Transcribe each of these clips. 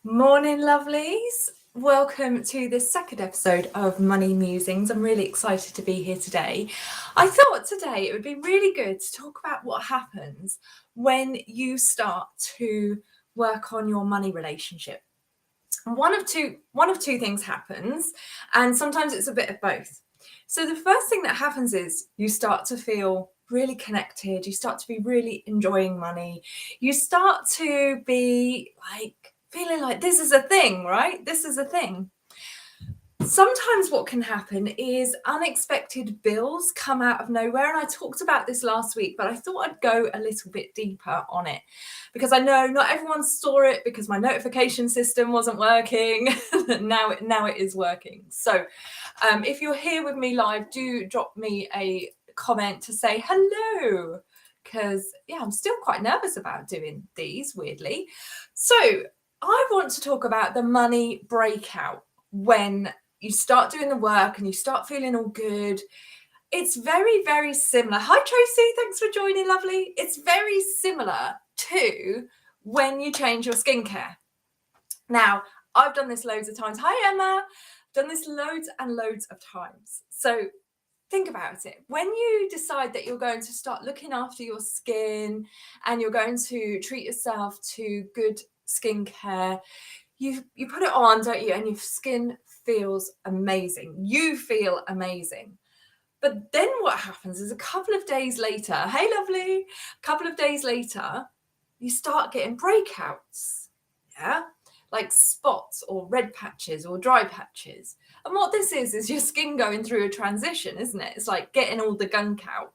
Morning, lovelies. Welcome to this second episode of Money Musings. I'm really excited to be here today. I thought today it would be really good to talk about what happens when you start to work on your money relationship. One of two things happens, and sometimes it's a bit of both. So the first thing that happens is you start to feel really connected. You start to be really enjoying money. You start to be like feeling like this is a thing, right? This is a thing. Sometimes what can happen is unexpected bills come out of nowhere. And I talked about this last week, but I thought I'd go a little bit deeper on it because I know not everyone saw it because my notification system wasn't working. now it is working. So if you're here with me live, do drop me a comment to say hello, because I'm still quite nervous about doing these, weirdly. So I want to talk about the money breakout. When you start doing the work and you start feeling all good, it's very, very similar. Hi, Tracy. Thanks for joining, lovely. It's very similar to when you change your skincare. Now, I've done this loads of times. Hi, Emma. I've done this loads and loads of times. So think about it. When you decide that you're going to start looking after your skin and you're going to treat yourself to good skincare, you put it on, don't you? And your skin feels amazing. You feel amazing. But then what happens is a couple of days later, hey, lovely, a couple of days later, you start getting breakouts. Yeah. Like spots or red patches or dry patches. And what this is your skin going through a transition, isn't it? It's like getting all the gunk out.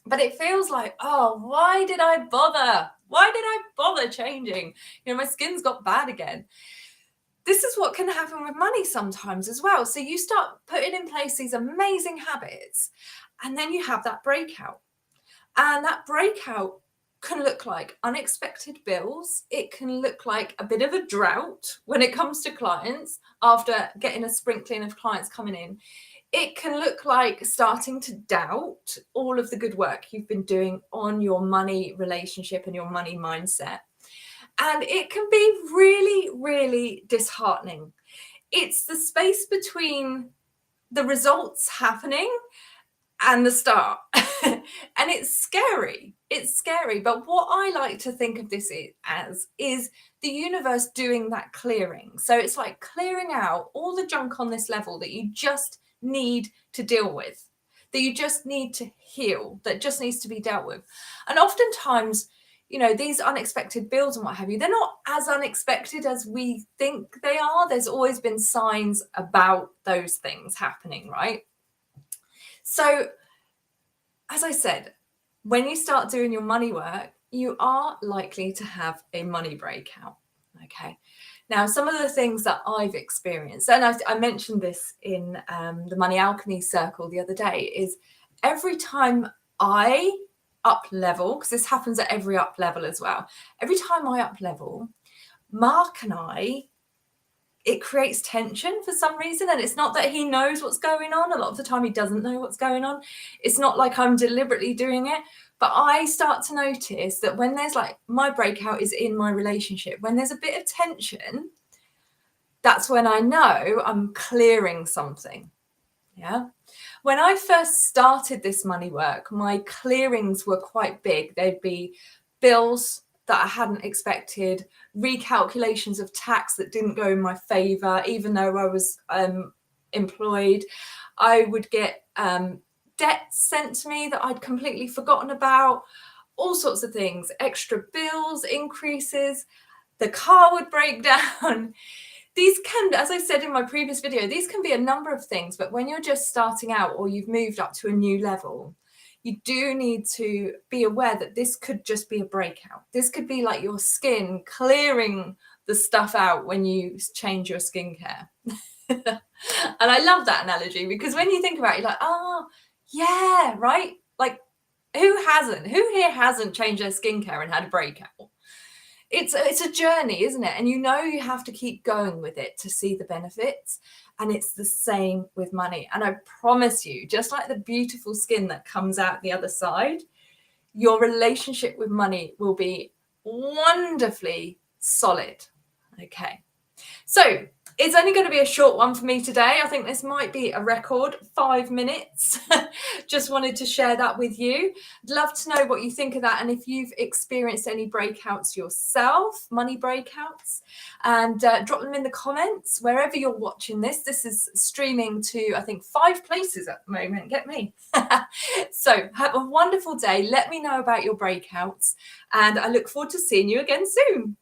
But it feels like, oh, why did I bother? Why did I bother changing? My skin's got bad again. This is what can happen with money sometimes as well. So you start putting in place these amazing habits, and then you have that breakout. And that breakout can look like unexpected bills. It can look like a bit of a drought when it comes to clients after getting a sprinkling of clients coming in. It can look like starting to doubt all of the good work you've been doing on your money relationship and your money mindset. And it can be really, really disheartening. It's the space between the results happening and the start. And it's scary. It's scary. But what I like to think of this as is the universe doing that clearing. So it's like clearing out all the junk on this level that you just need to deal with, that you just need to heal, that just needs to be dealt with. And oftentimes, these unexpected bills and what have you, they're not as unexpected as we think they are. There's always been signs about those things happening, right? So, as I said, when you start doing your money work, you are likely to have a money breakout. Okay. Now, some of the things that I've experienced, and I mentioned this in the Money Alchemy Circle the other day, is every time I up level, because this happens at every up level as well, every time I up level, Mark and I, it creates tension for some reason. And it's not that he knows what's going on. A lot of the time he doesn't know what's going on. It's not like I'm deliberately doing it, but I start to notice that when there's like my breakout is in my relationship, when there's a bit of tension, that's when I know I'm clearing something. Yeah. When I first started this money work, my clearings were quite big. They'd be bills that I hadn't expected, recalculations of tax that didn't go in my favor, even though I was employed. I would get debts sent to me that I'd completely forgotten about, all sorts of things, extra bills, increases, the car would break down. These can, as I said in my previous video, these can be a number of things, but when you're just starting out or you've moved up to a new level, you do need to be aware that this could just be a breakout. This could be like your skin clearing the stuff out when you change your skincare. And I love that analogy because when you think about it, you're like, oh, yeah, right? Like, who here hasn't changed their skincare and had a breakout? It's a journey, isn't it? And you have to keep going with it to see the benefits. And it's the same with money. And I promise you, just like the beautiful skin that comes out the other side, your relationship with money will be wonderfully solid. Okay. So it's only going to be a short one for me today. I think this might be a record, 5 minutes. Just wanted to share that with you. I'd love to know what you think of that and if you've experienced any breakouts yourself, money breakouts, and drop them in the comments wherever you're watching this. This is streaming to, I think, 5 places at the moment. Get me. So have a wonderful day. Let me know about your breakouts, and I look forward to seeing you again soon.